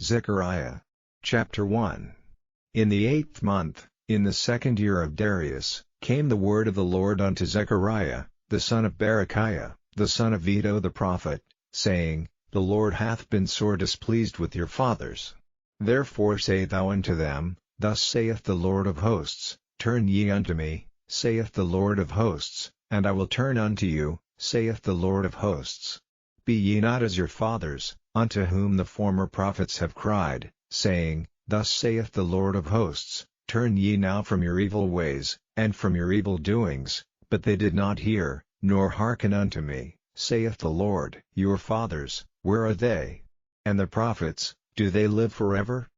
Zechariah. Chapter 1. In the 8th month, in the 2nd year of Darius, came the word of the Lord unto Zechariah, the son of Berechiah, the son of Iddo the prophet, saying, The Lord hath been sore displeased with your fathers. Therefore say thou unto them, Thus saith the Lord of hosts, Turn ye unto me, saith the Lord of hosts, and I will turn unto you, saith the Lord of hosts. Be ye not as your fathers, unto whom the former prophets have cried, saying, Thus saith the Lord of hosts, Turn ye now from your evil ways, and from your evil doings, but they did not hear, nor hearken unto me, saith the Lord. Your fathers, where are they? And the prophets, do they live forever?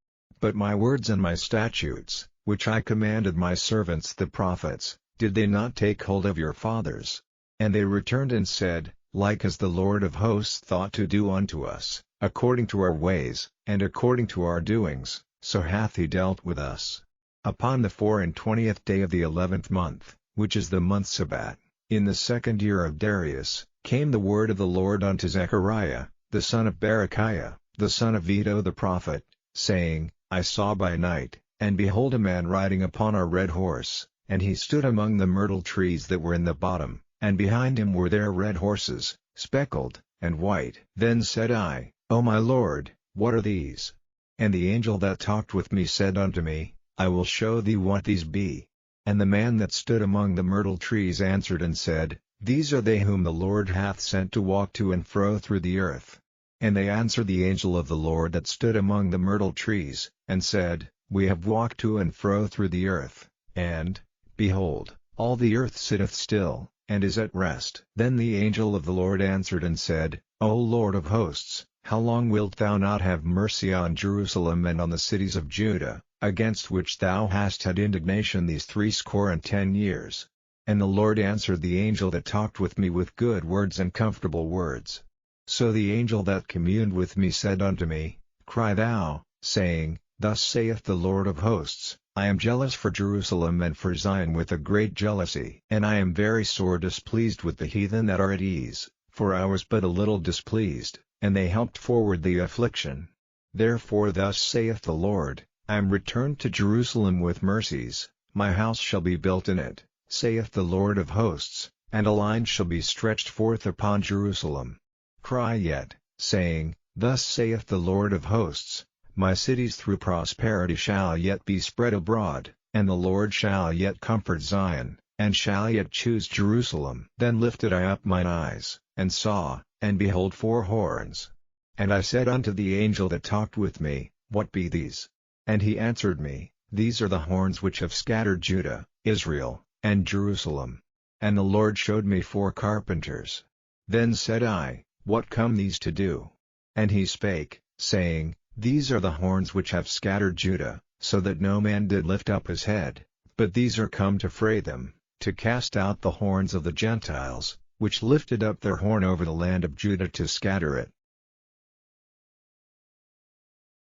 But my words and my statutes, which I commanded my servants the prophets, did they not take hold of your fathers? And they returned and said, Like as the Lord of hosts thought to do unto us, according to our ways, and according to our doings, so hath he dealt with us. Upon the 24th day of the 11th month, which is the month Sabbat, in the 2nd year of Darius, came the word of the Lord unto Zechariah, the son of Berechiah, the son of Iddo the prophet, saying, I saw by night, and behold a man riding upon a red horse, and he stood among the myrtle trees that were in the bottom, and behind him were there red horses, speckled, and white. Then said I, O my Lord, what are these? And the angel that talked with me said unto me, I will show thee what these be. And the man that stood among the myrtle trees answered and said, These are they whom the Lord hath sent to walk to and fro through the earth. And they answered the angel of the Lord that stood among the myrtle trees, and said, We have walked to and fro through the earth, and, behold, all the earth sitteth still, and is at rest. Then the angel of the Lord answered and said, O Lord of hosts, how long wilt thou not have mercy on Jerusalem and on the cities of Judah, against which thou hast had indignation these 70 years? And the Lord answered the angel that talked with me with good words and comfortable words. So the angel that communed with me said unto me, Cry thou, saying, Thus saith the Lord of hosts, I am jealous for Jerusalem and for Zion with a great jealousy. And I am very sore displeased with the heathen that are at ease, for I was but a little displeased, and they helped forward the affliction. Therefore thus saith the Lord, I am returned to Jerusalem with mercies, my house shall be built in it, saith the Lord of hosts, and a line shall be stretched forth upon Jerusalem. Cry yet, saying, Thus saith the Lord of hosts, My cities through prosperity shall yet be spread abroad, and the Lord shall yet comfort Zion, and shall yet choose Jerusalem. Then lifted I up mine eyes, and saw, and behold 4 horns. And I said unto the angel that talked with me, What be these? And he answered me, These are the horns which have scattered Judah, Israel, and Jerusalem. And the Lord showed me 4 carpenters. Then said I, What come these to do? And he spake, saying, These are the horns which have scattered Judah, so that no man did lift up his head, but these are come to fray them, to cast out the horns of the Gentiles, which lifted up their horn over the land of Judah to scatter it.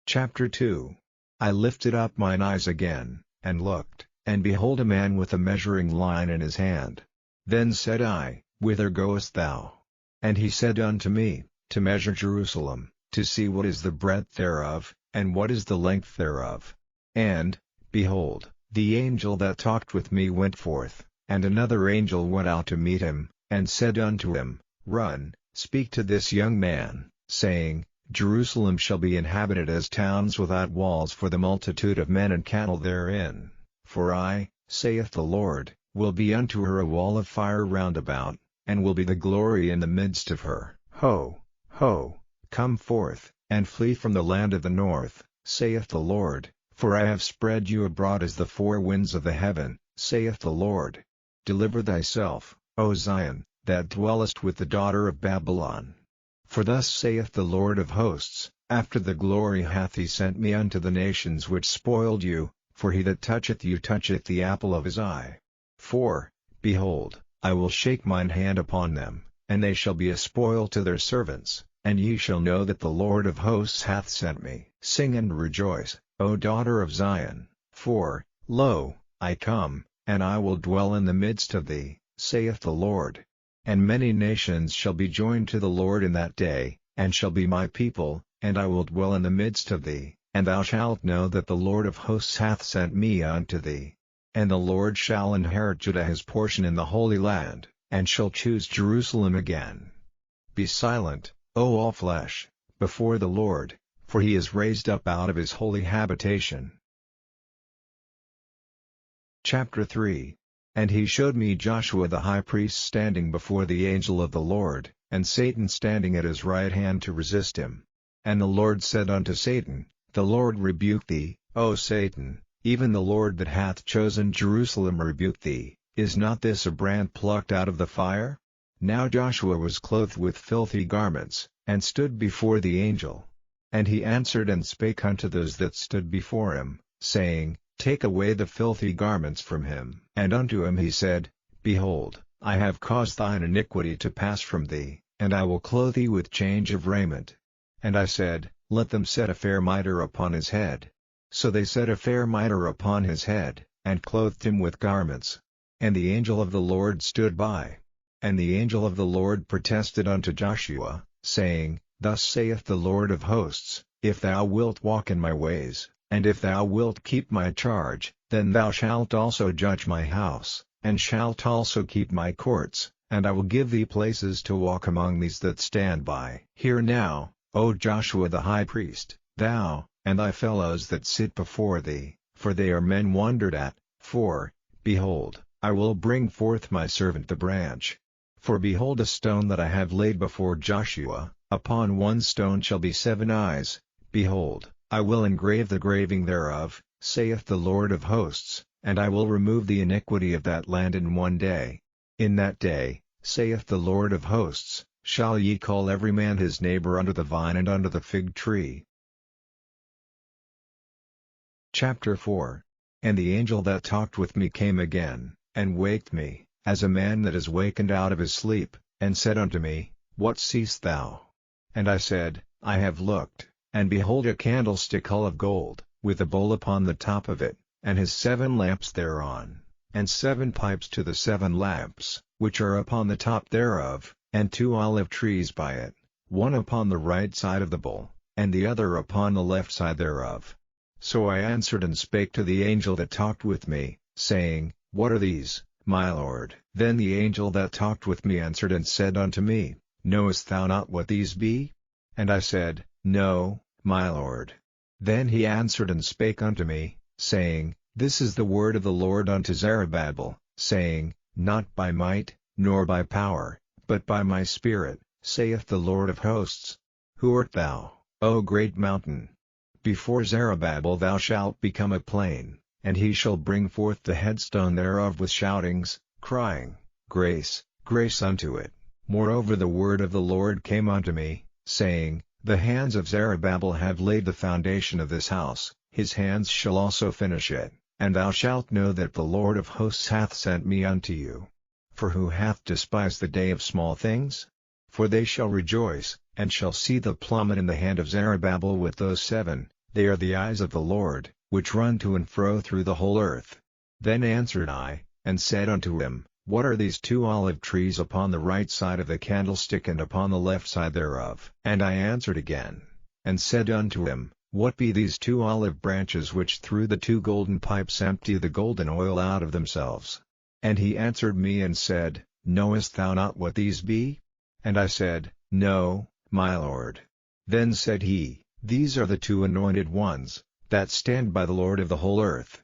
Chapter 2. I lifted up mine eyes again, and looked, and behold a man with a measuring line in his hand. Then said I, Whither goest thou? And he said unto me, To measure Jerusalem, to see what is the breadth thereof, and what is the length thereof. And, behold, the angel that talked with me went forth, and another angel went out to meet him, and said unto him, Run, speak to this young man, saying, Jerusalem shall be inhabited as towns without walls for the multitude of men and cattle therein. For I, saith the Lord, will be unto her a wall of fire round about, and will be the glory in the midst of her. Ho, ho, come forth, and flee from the land of the north, saith the Lord, for I have spread you abroad as the 4 winds of the heaven, saith the Lord. Deliver thyself, O Zion, that dwellest with the daughter of Babylon. For thus saith the Lord of hosts, After the glory hath he sent me unto the nations which spoiled you, for he that toucheth you toucheth the apple of his eye. For, behold, I will shake mine hand upon them, and they shall be a spoil to their servants, and ye shall know that the Lord of hosts hath sent me. Sing and rejoice, O daughter of Zion, for, lo, I come, and I will dwell in the midst of thee, saith the Lord. And many nations shall be joined to the Lord in that day, and shall be my people, and I will dwell in the midst of thee, and thou shalt know that the Lord of hosts hath sent me unto thee. And the Lord shall inherit Judah his portion in the Holy Land, and shall choose Jerusalem again. Be silent, O all flesh, before the Lord, for he is raised up out of his holy habitation. Chapter 3. And he showed me Joshua the high priest standing before the angel of the Lord, and Satan standing at his right hand to resist him. And the Lord said unto Satan, The Lord rebuke thee, O Satan, even the Lord that hath chosen Jerusalem rebuke thee. Is not this a brand plucked out of the fire? Now Joshua was clothed with filthy garments, and stood before the angel. And he answered and spake unto those that stood before him, saying, Take away the filthy garments from him. And unto him he said, Behold, I have caused thine iniquity to pass from thee, and I will clothe thee with change of raiment. And I said, Let them set a fair mitre upon his head. So they set a fair mitre upon his head, and clothed him with garments. And the angel of the Lord stood by. And the angel of the Lord protested unto Joshua, saying, Thus saith the Lord of hosts, If thou wilt walk in my ways, and if thou wilt keep my charge, then thou shalt also judge my house, and shalt also keep my courts, and I will give thee places to walk among these that stand by. Hear now, O Joshua the high priest, thou, and thy fellows that sit before thee, for they are men wondered at, for, behold, I will bring forth my servant the branch. For behold a stone that I have laid before Joshua, upon one stone shall be 7 eyes, behold, I will engrave the graving thereof, saith the Lord of hosts, and I will remove the iniquity of that land in one day. In that day, saith the Lord of hosts, shall ye call every man his neighbor under the vine and under the fig tree. Chapter 4. And the angel that talked with me came again, and waked me, as a man that is wakened out of his sleep, and said unto me, What seest thou? And I said, I have looked, and behold a candlestick all of gold, with a bowl upon the top of it, and his 7 lamps thereon, and 7 pipes to the 7 lamps, which are upon the top thereof, and 2 olive trees by it, one upon the right side of the bowl, and the other upon the left side thereof. So I answered and spake to the angel that talked with me, saying, What are these, my Lord? Then the angel that talked with me answered and said unto me, Knowest thou not what these be? And I said, No, my Lord. Then he answered and spake unto me, saying, This is the word of the Lord unto Zerubbabel, saying, Not by might, nor by power, but by my Spirit, saith the Lord of hosts. Who art thou, O great mountain? Before Zerubbabel thou shalt become a plain, and he shall bring forth the headstone thereof with shoutings, crying, Grace, grace unto it. Moreover the word of the Lord came unto me, saying, The hands of Zerubbabel have laid the foundation of this house, his hands shall also finish it, and thou shalt know that the Lord of hosts hath sent me unto you. For who hath despised the day of small things? For they shall rejoice, and shall see the plummet in the hand of Zerubbabel with those 7, they are the eyes of the Lord, which run to and fro through the whole earth. Then answered I, and said unto him, What are these 2 olive trees upon the right side of the candlestick and upon the left side thereof? And I answered again, and said unto him, What be these 2 olive branches which through the 2 golden pipes empty the golden oil out of themselves? And he answered me and said, Knowest thou not what these be? And I said, No, my Lord. Then said he, These are the 2 anointed ones, that stand by the Lord of the whole earth.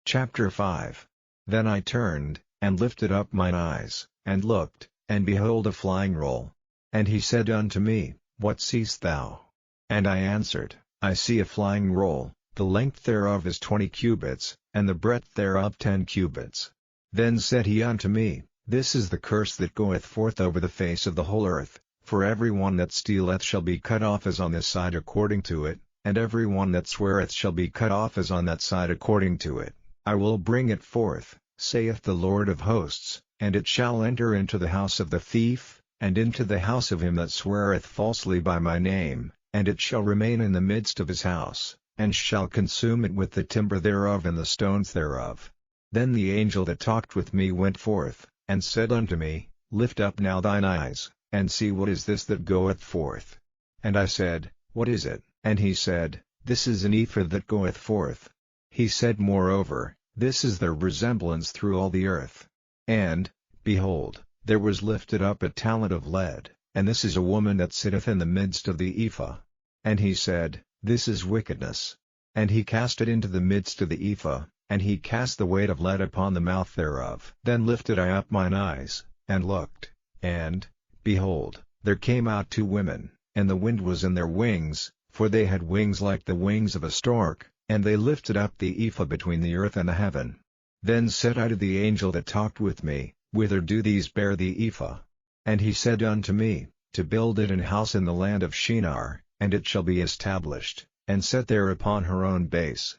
Chapter 5. Then I turned, and lifted up mine eyes, and looked, and behold a flying roll. And he said unto me, What seest thou? And I answered, I see a flying roll, the length thereof is 20 cubits, and the breadth thereof 10 cubits. Then said he unto me, This is the curse that goeth forth over the face of the whole earth, for every one that stealeth shall be cut off as on this side according to it, and every one that sweareth shall be cut off as on that side according to it. I will bring it forth, saith the Lord of hosts, and it shall enter into the house of the thief, and into the house of him that sweareth falsely by my name, and it shall remain in the midst of his house, and shall consume it with the timber thereof and the stones thereof. Then the angel that talked with me went forth, and said unto me, Lift up now thine eyes, and see what is this that goeth forth. And I said, What is it? And he said, This is an ephah that goeth forth. He said moreover, This is their resemblance through all the earth. And, behold, there was lifted up a talent of lead, and this is a woman that sitteth in the midst of the ephah. And he said, This is wickedness. And he cast it into the midst of the ephah, and he cast the weight of lead upon the mouth thereof. Then lifted I up mine eyes, and looked, and, behold, there came out 2 women, and the wind was in their wings, for they had wings like the wings of a stork, and they lifted up the ephah between the earth and the heaven. Then said I to the angel that talked with me, Whither do these bear the ephah? And he said unto me, To build it an house in the land of Shinar, and it shall be established, and set there upon her own base.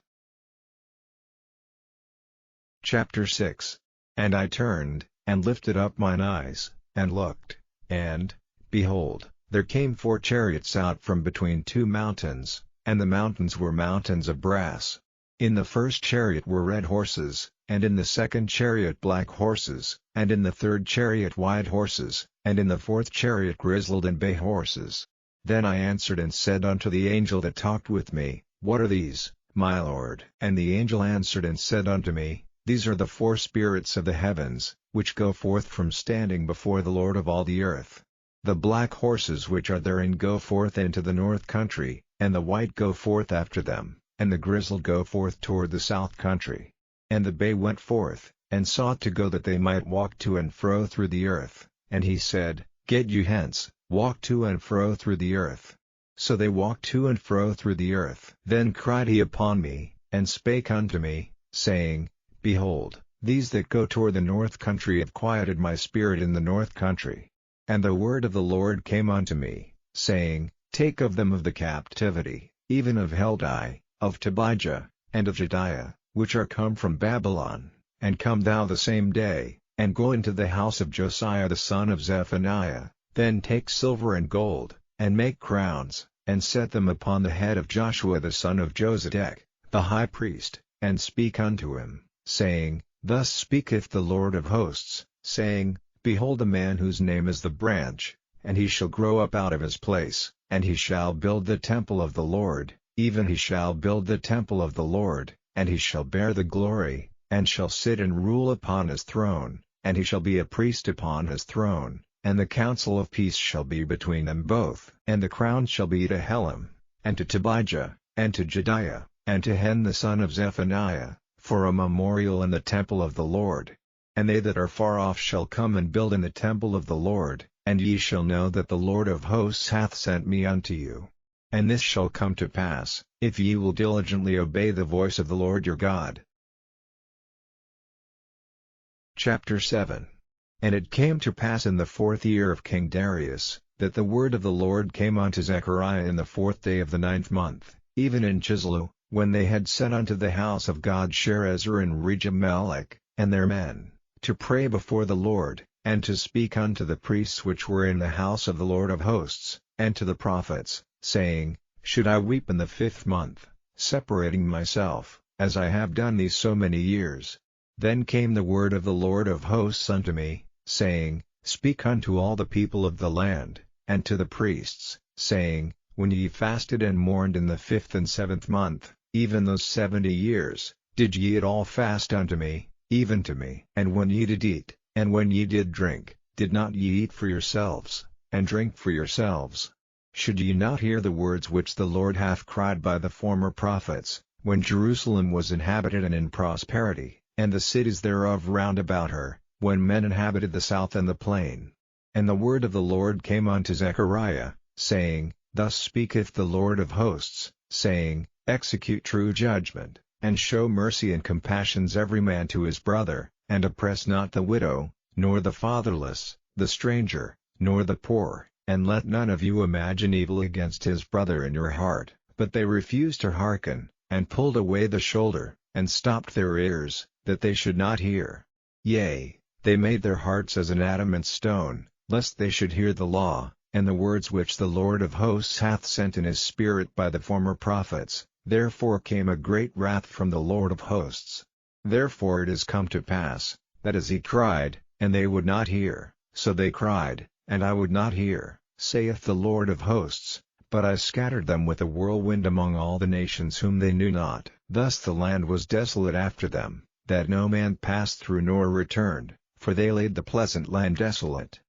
Chapter 6. And I turned, and lifted up mine eyes, and looked, and, behold, there came 4 chariots out from between 2 mountains, and the mountains were mountains of brass. In the first chariot were red horses, and in the second chariot black horses, and in the third chariot white horses, and in the fourth chariot grizzled and bay horses. Then I answered and said unto the angel that talked with me, What are these, my Lord? And the angel answered and said unto me, These are the 4 spirits of the heavens, which go forth from standing before the Lord of all the earth. The black horses which are therein go forth into the north country, and the white go forth after them, and the grizzled go forth toward the south country. And the bay went forth, and sought to go that they might walk to and fro through the earth, and he said, Get you hence, walk to and fro through the earth. So they walked to and fro through the earth. Then cried he upon me, and spake unto me, saying, Behold, these that go toward the north country have quieted my spirit in the north country. And the word of the Lord came unto me, saying, Take of them of the captivity, even of Heldai, of Tobijah, and of Jediah, which are come from Babylon, and come thou the same day, and go into the house of Josiah the son of Zephaniah. Then take silver and gold, and make crowns, and set them upon the head of Joshua the son of Josedech, the high priest, and speak unto him, saying, Thus speaketh the Lord of hosts, saying, Behold a man whose name is the branch, and he shall grow up out of his place, and he shall build the temple of the Lord, even he shall build the temple of the Lord, and he shall bear the glory, and shall sit and rule upon his throne, and he shall be a priest upon his throne, and the counsel of peace shall be between them both. And the crown shall be to Helam, and to Tobijah, and to Jediah, and to Hen the son of Zephaniah, for a memorial in the temple of the Lord. And they that are far off shall come and build in the temple of the Lord, and ye shall know that the Lord of hosts hath sent me unto you. And this shall come to pass, if ye will diligently obey the voice of the Lord your God. Chapter 7. And it came to pass in the 4th year of King Darius, that the word of the Lord came unto Zechariah in the 4th day of the 9th month, even in Chislu, when they had sent unto the house of God Sherezer and Regemelech, and their men, to pray before the Lord, and to speak unto the priests which were in the house of the Lord of hosts, and to the prophets, saying, Should I weep in the 5th month, separating myself, as I have done these so many years? Then came the word of the Lord of hosts unto me, saying, Speak unto all the people of the land, and to the priests, saying, When ye fasted and mourned in the 5th and 7th month, even those 70 years, did ye at all fast unto me, even to me? And when ye did eat, and when ye did drink, did not ye eat for yourselves, and drink for yourselves? Should ye not hear the words which the Lord hath cried by the former prophets, when Jerusalem was inhabited and in prosperity, and the cities thereof round about her, when men inhabited the south and the plain? And the word of the Lord came unto Zechariah, saying, Thus speaketh the Lord of hosts, saying, Execute true judgment, and show mercy and compassions every man to his brother, and oppress not the widow, nor the fatherless, the stranger, nor the poor, and let none of you imagine evil against his brother in your heart. But they refused to hearken, and pulled away the shoulder, and stopped their ears, that they should not hear. Yea, they made their hearts as an adamant stone, lest they should hear the law, and the words which the Lord of hosts hath sent in his Spirit by the former prophets. Therefore came a great wrath from the Lord of hosts. Therefore it is come to pass, that as he cried, and they would not hear, so they cried, and I would not hear, saith the Lord of hosts, but I scattered them with a whirlwind among all the nations whom they knew not. Thus the land was desolate after them, that no man passed through nor returned, for they laid the pleasant land desolate.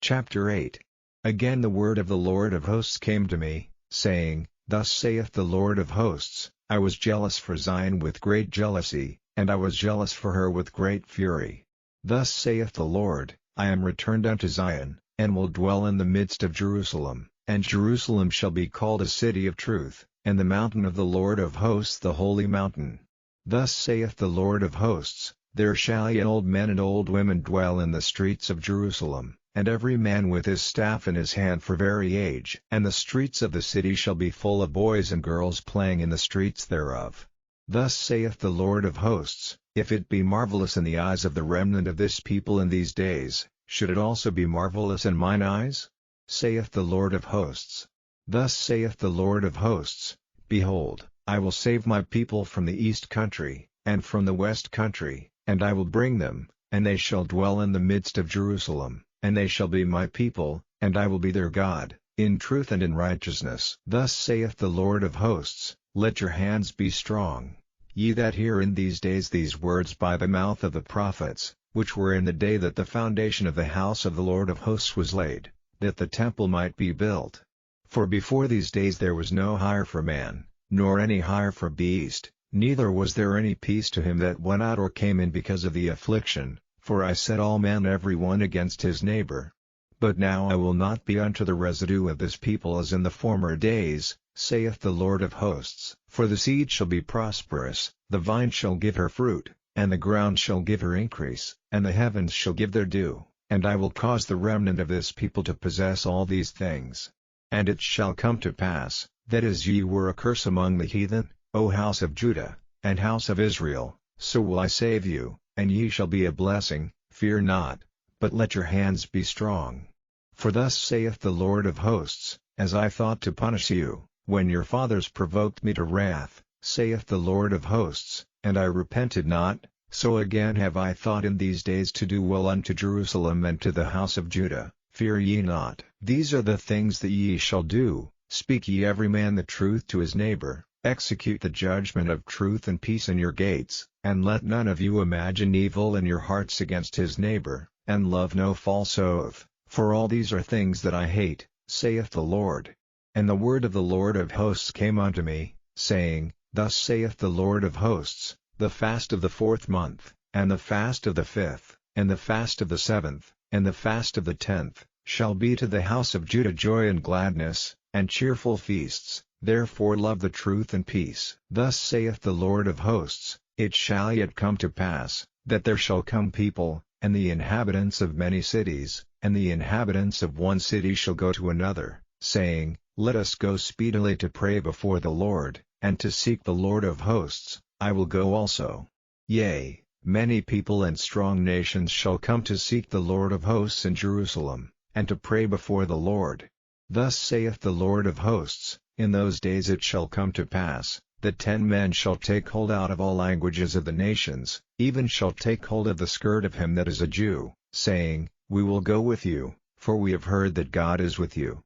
Chapter 8. Again the word of the Lord of hosts came to me, saying, Thus saith the Lord of hosts, I was jealous for Zion with great jealousy, and I was jealous for her with great fury. Thus saith the Lord, I am returned unto Zion, and will dwell in the midst of Jerusalem, and Jerusalem shall be called a city of truth, and the mountain of the Lord of hosts the holy mountain. Thus saith the Lord of hosts, There shall ye old men and old women dwell in the streets of Jerusalem, and every man with his staff in his hand for very age. And the streets of the city shall be full of boys and girls playing in the streets thereof. Thus saith the Lord of hosts, If it be marvelous in the eyes of the remnant of this people in these days, should it also be marvelous in mine eyes? Saith the Lord of hosts. Thus saith the Lord of hosts, Behold, I will save my people from the east country, and from the west country, and I will bring them, and they shall dwell in the midst of Jerusalem, and they shall be my people, and I will be their God, in truth and in righteousness. Thus saith the Lord of hosts, Let your hands be strong, ye that hear in these days these words by the mouth of the prophets, which were in the day that the foundation of the house of the Lord of hosts was laid, that the temple might be built. For before these days there was no hire for man, nor any hire for beast, neither was there any peace to him that went out or came in because of the affliction, for I set all men every one against his neighbor. But now I will not be unto the residue of this people as in the former days, saith the Lord of hosts. For the seed shall be prosperous, the vine shall give her fruit, and the ground shall give her increase, and the heavens shall give their dew, and I will cause the remnant of this people to possess all these things. And it shall come to pass, that as ye were a curse among the heathen, O house of Judah, and house of Israel, so will I save you, and ye shall be a blessing. Fear not, but let your hands be strong. For thus saith the Lord of hosts, As I thought to punish you, when your fathers provoked me to wrath, saith the Lord of hosts, and I repented not, so again have I thought in these days to do well unto Jerusalem and to the house of Judah. Fear ye not. These are the things that ye shall do, speak ye every man the truth to his neighbor, execute the judgment of truth and peace in your gates, and let none of you imagine evil in your hearts against his neighbor, and love no false oath, for all these are things that I hate, saith the Lord. And the word of the Lord of hosts came unto me, saying, Thus saith the Lord of hosts, The fast of the 4th month, and the fast of the 5th, and the fast of the 7th, and the fast of the 10th, shall be to the house of Judah joy and gladness, and cheerful feasts. Therefore love the truth and peace. Thus saith the Lord of hosts, It shall yet come to pass, that there shall come people, and the inhabitants of many cities, and the inhabitants of one city shall go to another, saying, Let us go speedily to pray before the Lord, and to seek the Lord of hosts. I will go also. Yea, many people and strong nations shall come to seek the Lord of hosts in Jerusalem, and to pray before the Lord. Thus saith the Lord of hosts, In those days it shall come to pass, that 10 men shall take hold out of all languages of the nations, even shall take hold of the skirt of him that is a Jew, saying, We will go with you, for we have heard that God is with you.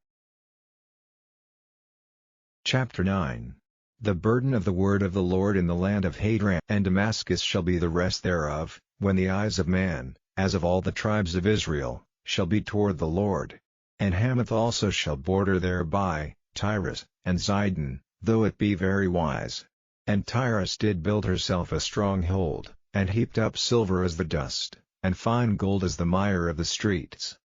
Chapter 9. The burden of the word of the Lord in the land of Hadran and Damascus shall be the rest thereof, when the eyes of man, as of all the tribes of Israel, shall be toward the Lord. And Hamath also shall border thereby, Tyrus, and Zidon, though it be very wise. And Tyrus did build herself a stronghold, and heaped up silver as the dust, and fine gold as the mire of the streets.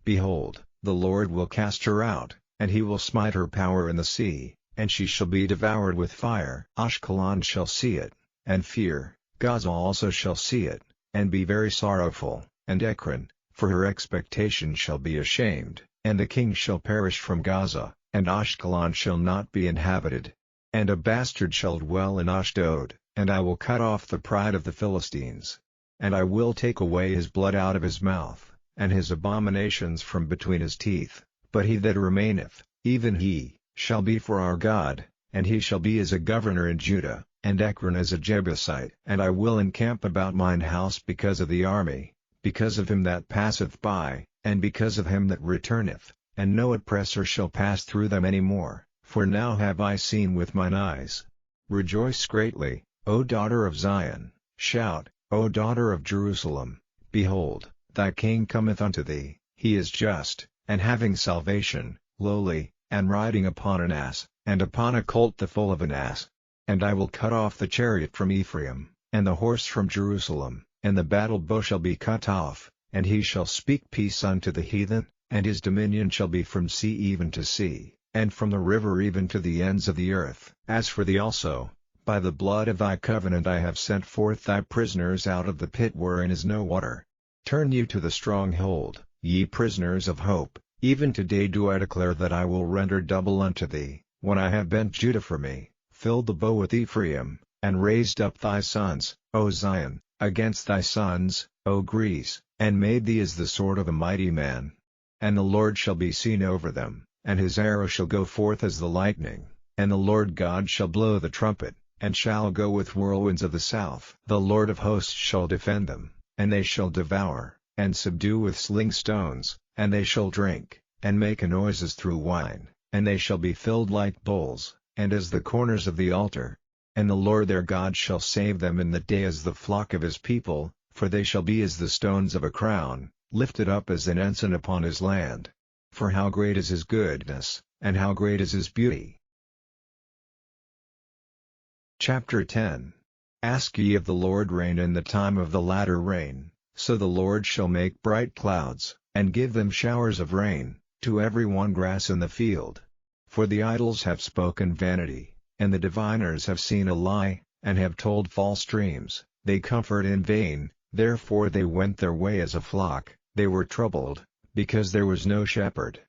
Behold, the Lord will cast her out, and he will smite her power in the sea, and she shall be devoured with fire. Ashkelon shall see it, and fear, Gaza also shall see it, and be very sorrowful, and Ekron, for her expectation shall be ashamed, and the king shall perish from Gaza, and Ashkelon shall not be inhabited. And a bastard shall dwell in Ashdod, and I will cut off the pride of the Philistines. And I will take away his blood out of his mouth, and his abominations from between his teeth, but he that remaineth, even he, shall be for our God, and he shall be as a governor in Judah, and Ekron as a Jebusite. And I will encamp about mine house because of the army, because of him that passeth by, and because of him that returneth, and no oppressor shall pass through them any more, for now have I seen with mine eyes. Rejoice greatly, O daughter of Zion, shout, O daughter of Jerusalem, behold, thy King cometh unto thee, he is just, and having salvation, lowly, and riding upon an ass, and upon a colt the foal of an ass. And I will cut off the chariot from Ephraim, and the horse from Jerusalem, and the battle bow shall be cut off, and he shall speak peace unto the heathen, and his dominion shall be from sea even to sea, and from the river even to the ends of the earth. As for thee also, by the blood of thy covenant I have sent forth thy prisoners out of the pit wherein is no water. Turn you to the stronghold, ye prisoners of hope, even today do I declare that I will render double unto thee, when I have bent Judah for me, filled the bow with Ephraim, and raised up thy sons, O Zion, against thy sons, O Greece, and made thee as the sword of a mighty man. And the Lord shall be seen over them, and his arrow shall go forth as the lightning, and the Lord God shall blow the trumpet, and shall go with whirlwinds of the south. The Lord of hosts shall defend them, and they shall devour, and subdue with sling stones, and they shall drink, and make a noise as through wine, and they shall be filled like bowls, and as the corners of the altar. And the Lord their God shall save them in the day as the flock of his people, for they shall be as the stones of a crown, lifted up as an ensign upon his land. For how great is his goodness, and how great is his beauty. Chapter 10. Ask ye of the Lord rain in the time of the latter rain, so the Lord shall make bright clouds, and give them showers of rain, to every one grass in the field. For the idols have spoken vanity, and the diviners have seen a lie, and have told false dreams. They comfort in vain, therefore they went their way as a flock, they were troubled, because there was no shepherd.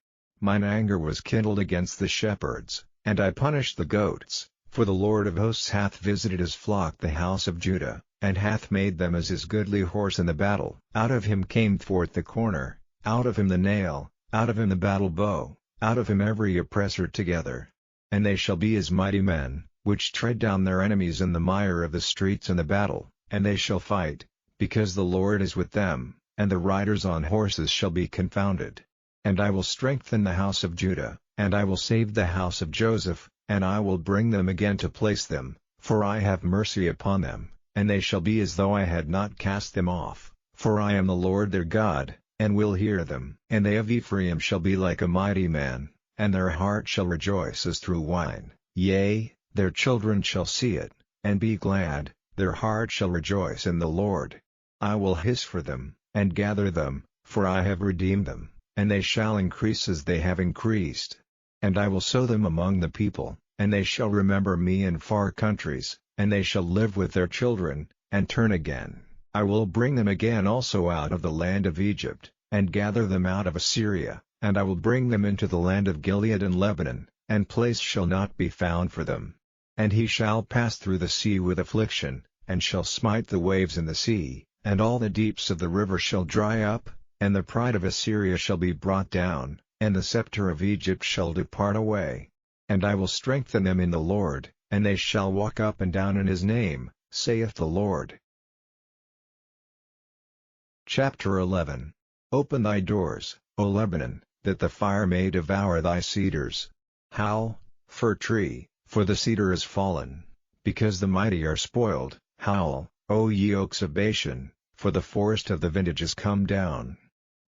Mine anger was kindled against the shepherds, and I punished the goats, for the Lord of hosts hath visited his flock the house of Judah, and hath made them as his goodly horse in the battle. Out of him came forth the corner, out of him the nail, out of him the battle bow, out of him every oppressor together. And they shall be as mighty men, which tread down their enemies in the mire of the streets in the battle, and they shall fight, because the Lord is with them, and the riders on horses shall be confounded. And I will strengthen the house of Judah, and I will save the house of Joseph, and I will bring them again to place them, for I have mercy upon them, and they shall be as though I had not cast them off, for I am the Lord their God, and will hear them. And they of Ephraim shall be like a mighty man, and their heart shall rejoice as through wine, yea, their children shall see it, and be glad, their heart shall rejoice in the Lord. I will hiss for them, and gather them, for I have redeemed them, and they shall increase as they have increased. And I will sow them among the people, and they shall remember me in far countries, and they shall live with their children, and turn again. I will bring them again also out of the land of Egypt, and gather them out of Assyria, and I will bring them into the land of Gilead and Lebanon, and place shall not be found for them. And he shall pass through the sea with affliction, and shall smite the waves in the sea, and all the deeps of the river shall dry up, and the pride of Assyria shall be brought down, and the scepter of Egypt shall depart away. And I will strengthen them in the Lord, and they shall walk up and down in his name, saith the Lord. Chapter 11. Open thy doors, O Lebanon, that the fire may devour thy cedars. Howl, fir tree, for the cedar is fallen, because the mighty are spoiled. Howl, O ye oaks of Bashan, for the forest of the vintage is come down.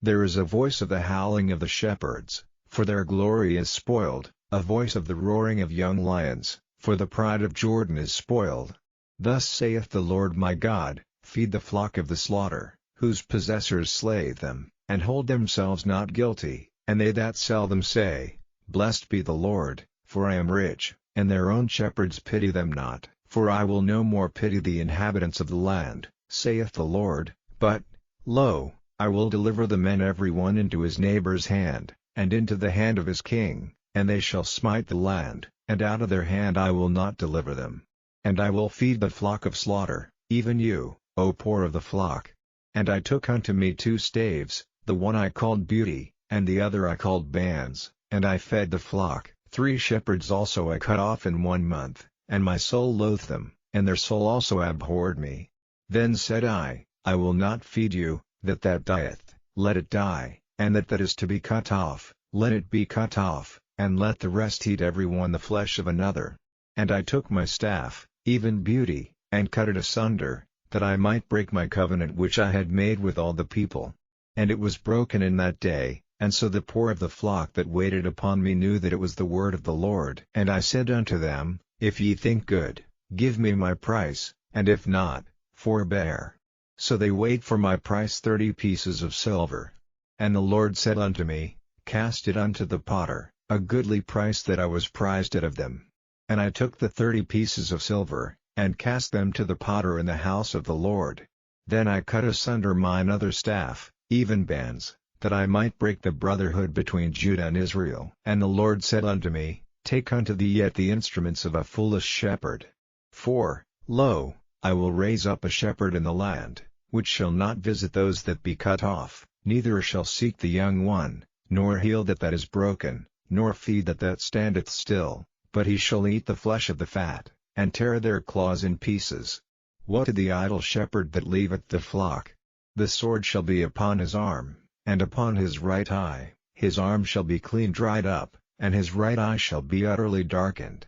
There is a voice of the howling of the shepherds, for their glory is spoiled, a voice of the roaring of young lions, for the pride of Jordan is spoiled. Thus saith the Lord my God, feed the flock of the slaughter, whose possessors slay them, and hold themselves not guilty, and they that sell them say, Blessed be the Lord, for I am rich, and their own shepherds pity them not, for I will no more pity the inhabitants of the land, saith the Lord, but, lo, I will deliver the men every one into his neighbor's hand, and into the hand of his king, and they shall smite the land, and out of their hand I will not deliver them. And I will feed the flock of slaughter, even you, O poor of the flock. And I took unto me 2 staves, the one I called Beauty, and the other I called Bands, and I fed the flock. 3 shepherds also I cut off in 1 month, and my soul loathed them, and their soul also abhorred me. Then said I will not feed you, that dieth, let it die, and that is to be cut off, let it be cut off, and let the rest eat every one the flesh of another. And I took my staff, even beauty, and cut it asunder, that I might break my covenant which I had made with all the people. And it was broken in that day, and so the poor of the flock that waited upon me knew that it was the word of the Lord. And I said unto them, If ye think good, give me my price, and if not, forbear. So they weighed for my price 30 pieces of silver. And the Lord said unto me, Cast it unto the potter, a goodly price that I was prized out of them. And I took the 30 pieces of silver, and cast them to the potter in the house of the Lord. Then I cut asunder mine other staff, even bands, that I might break the brotherhood between Judah and Israel. And the Lord said unto me, Take unto thee yet the instruments of a foolish shepherd. For, lo, I will raise up a shepherd in the land, which shall not visit those that be cut off, neither shall seek the young one, nor heal that is broken, nor feed that standeth still, but he shall eat the flesh of the fat, and tear their claws in pieces. Woe to the idle shepherd that leaveth the flock! The sword shall be upon his arm, and upon his right eye, his arm shall be clean dried up, and his right eye shall be utterly darkened.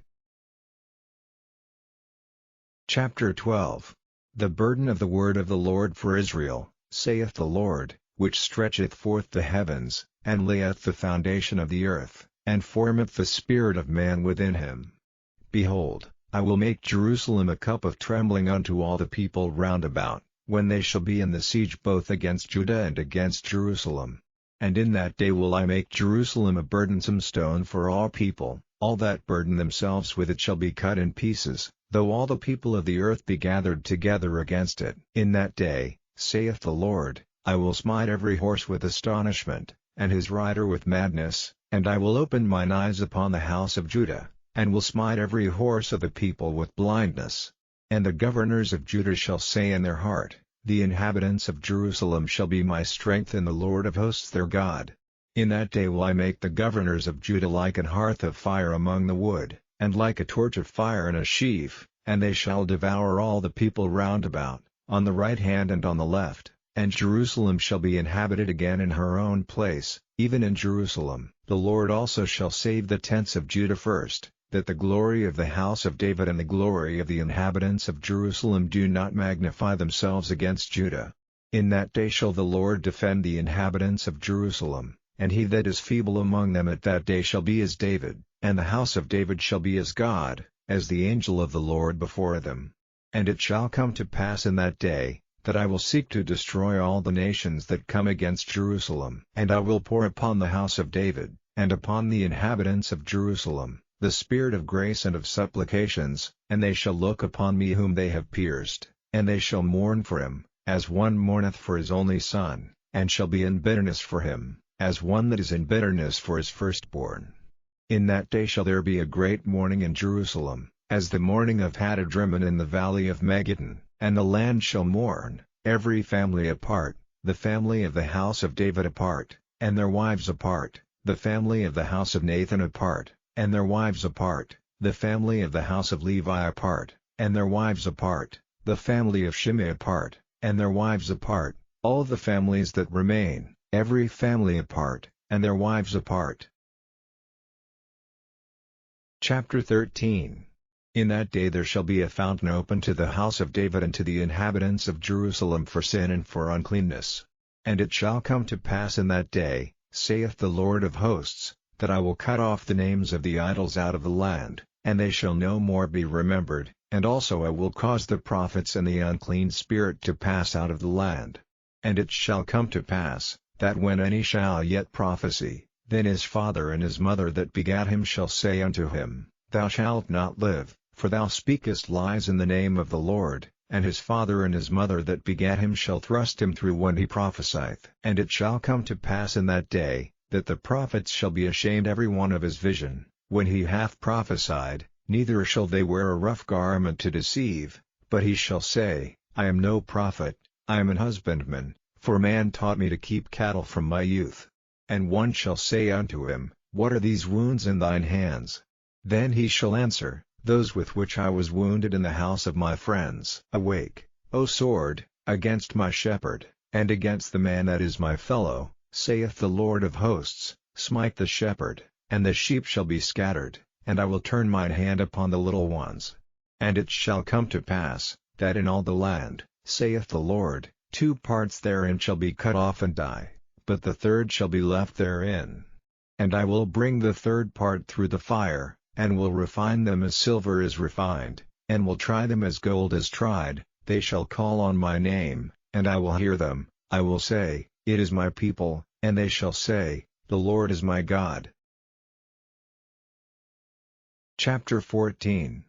Chapter 12. The burden of the word of the Lord for Israel, saith the Lord, which stretcheth forth the heavens, and layeth the foundation of the earth, and formeth the spirit of man within him. Behold, I will make Jerusalem a cup of trembling unto all the people round about, when they shall be in the siege both against Judah and against Jerusalem. And in that day will I make Jerusalem a burdensome stone for all people, all that burden themselves with it shall be cut in pieces, though all the people of the earth be gathered together against it. In that day, saith the Lord, I will smite every horse with astonishment, and his rider with madness, and I will open mine eyes upon the house of Judah, and will smite every horse of the people with blindness. And the governors of Judah shall say in their heart, The inhabitants of Jerusalem shall be my strength in the Lord of hosts their God. In that day will I make the governors of Judah like an hearth of fire among the wood, and like a torch of fire in a sheaf, and they shall devour all the people round about, on the right hand and on the left, and Jerusalem shall be inhabited again in her own place, even in Jerusalem. The Lord also shall save the tents of Judah first, that the glory of the house of David and the glory of the inhabitants of Jerusalem do not magnify themselves against Judah. In that day shall the Lord defend the inhabitants of Jerusalem, and he that is feeble among them at that day shall be as David, and the house of David shall be as God, as the angel of the Lord before them. And it shall come to pass in that day, that I will seek to destroy all the nations that come against Jerusalem. And I will pour upon the house of David, and upon the inhabitants of Jerusalem, the spirit of grace and of supplications, and they shall look upon me whom they have pierced, and they shall mourn for him, as one mourneth for his only son, and shall be in bitterness for him, as one that is in bitterness for his firstborn. In that day shall there be a great mourning in Jerusalem, as the mourning of Hadadrimmon in the valley of Megiddon, and the land shall mourn, every family apart, the family of the house of David apart, and their wives apart, the family of the house of Nathan apart, and their wives apart, the family of the house of Levi apart, and their wives apart, the family of Shimei apart, and their wives apart, all the families that remain, every family apart, and their wives apart. Chapter 13. In that day there shall be a fountain open to the house of David and to the inhabitants of Jerusalem for sin and for uncleanness. And it shall come to pass in that day, saith the Lord of hosts, that I will cut off the names of the idols out of the land, and they shall no more be remembered, and also I will cause the prophets and the unclean spirit to pass out of the land. And it shall come to pass, that when any shall yet prophesy, then his father and his mother that begat him shall say unto him, Thou shalt not live, for thou speakest lies in the name of the Lord, and his father and his mother that begat him shall thrust him through when he prophesieth. And it shall come to pass in that day, that the prophets shall be ashamed every one of his vision, when he hath prophesied, neither shall they wear a rough garment to deceive, but he shall say, I am no prophet, I am an husbandman, for man taught me to keep cattle from my youth. And one shall say unto him, What are these wounds in thine hands? Then he shall answer, Those with which I was wounded in the house of my friends. Awake, O sword, against my shepherd, And against the man that is my fellow, saith the Lord of hosts, smite the shepherd, and the sheep shall be scattered, and I will turn mine hand upon the little ones. And it shall come to pass, that in all the land, saith the Lord, 2 parts therein shall be cut off and die, but the third shall be left therein. And I will bring the third part through the fire, and will refine them as silver is refined, and will try them as gold is tried. They shall call on my name, and I will hear them. I will say, It is my people, and they shall say, The Lord is my God. Chapter 14.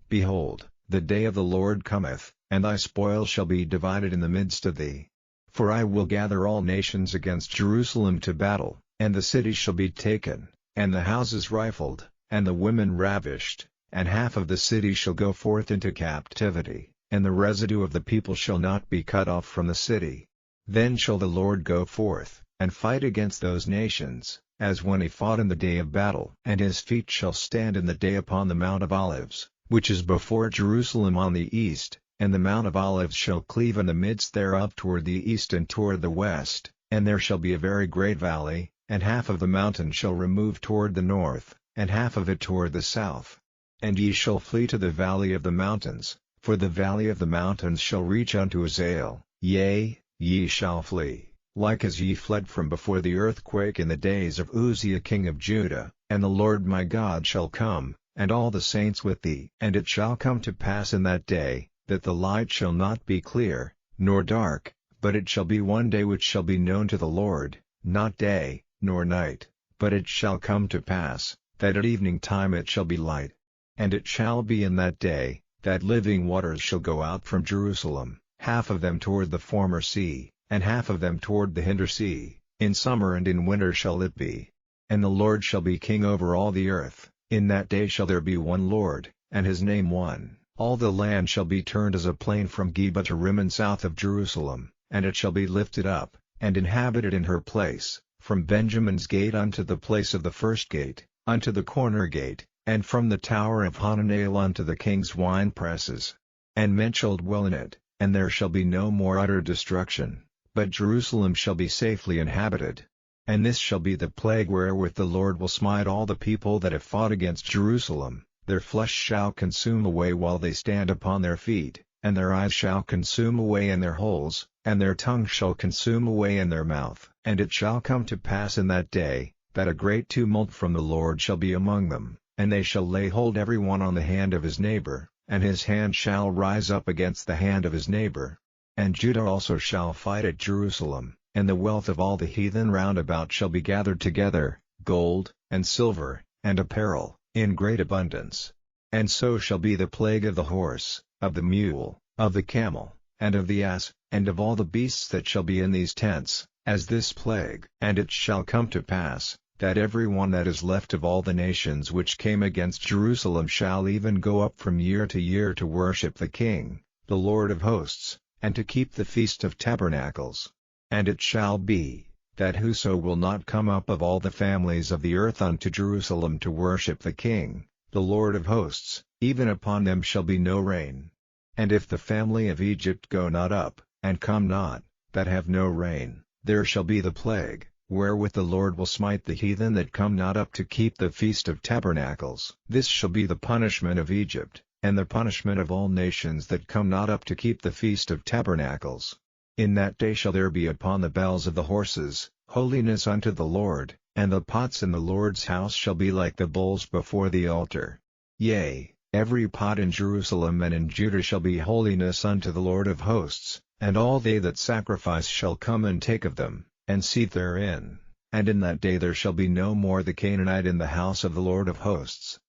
Behold, the day of the Lord cometh, and thy spoil shall be divided in the midst of thee. For I will gather all nations against Jerusalem to battle, and the city shall be taken, and the houses rifled, and the women ravished, and half of the city shall go forth into captivity, and the residue of the people shall not be cut off from the city. Then shall the Lord go forth, and fight against those nations, as when he fought in the day of battle. And his feet shall stand in the day upon the Mount of Olives, which is before Jerusalem on the east, and the Mount of Olives shall cleave in the midst thereof toward the east and toward the west, and there shall be a very great valley, and half of the mountain shall remove toward the north, and half of it toward the south. And ye shall flee to the valley of the mountains, for the valley of the mountains shall reach unto Azael, yea, ye shall flee, like as ye fled from before the earthquake in the days of Uzziah king of Judah. And the Lord my God shall come, and all the saints with thee. And it shall come to pass in that day, that the light shall not be clear, nor dark, but it shall be one day which shall be known to the Lord, not day, nor night, but it shall come to pass, that at evening time it shall be light. And it shall be in that day, that living waters shall go out from Jerusalem, half of them toward the former sea, and half of them toward the hinder sea. In summer and in winter shall it be. And the Lord shall be king over all the earth. In that day shall there be one Lord, and his name one. All the land shall be turned as a plain from Geba to Rimmon south of Jerusalem, and it shall be lifted up, and inhabited in her place, from Benjamin's gate unto the place of the first gate, unto the corner gate, and from the tower of Hananel unto the king's wine presses. And men shall dwell in it, and there shall be no more utter destruction, but Jerusalem shall be safely inhabited. And this shall be the plague wherewith the Lord will smite all the people that have fought against Jerusalem. Their flesh shall consume away while they stand upon their feet, and their eyes shall consume away in their holes, and their tongue shall consume away in their mouth. And it shall come to pass in that day, that a great tumult from the Lord shall be among them, and they shall lay hold every one on the hand of his neighbor, and his hand shall rise up against the hand of his neighbor. And Judah also shall fight at Jerusalem, and the wealth of all the heathen round about shall be gathered together, gold, and silver, and apparel, in great abundance. And so shall be the plague of the horse, of the mule, of the camel, and of the ass, and of all the beasts that shall be in these tents, as this plague. And it shall come to pass, that every one that is left of all the nations which came against Jerusalem shall even go up from year to worship the King, the Lord of hosts, and to keep the Feast of Tabernacles. And it shall be, that whoso will not come up of all the families of the earth unto Jerusalem to worship the King, the Lord of hosts, even upon them shall be no rain. And if the family of Egypt go not up, and come not, that have no rain, there shall be the plague, wherewith the Lord will smite the heathen that come not up to keep the Feast of Tabernacles. This shall be the punishment of Egypt, and the punishment of all nations that come not up to keep the Feast of Tabernacles. In that day shall there be upon the bells of the horses, holiness unto the Lord, and the pots in the Lord's house shall be like the bowls before the altar. Yea, every pot in Jerusalem and in Judah shall be holiness unto the Lord of hosts, and all they that sacrifice shall come and take of them, and seat therein. And in that day there shall be no more the Canaanite in the house of the Lord of hosts,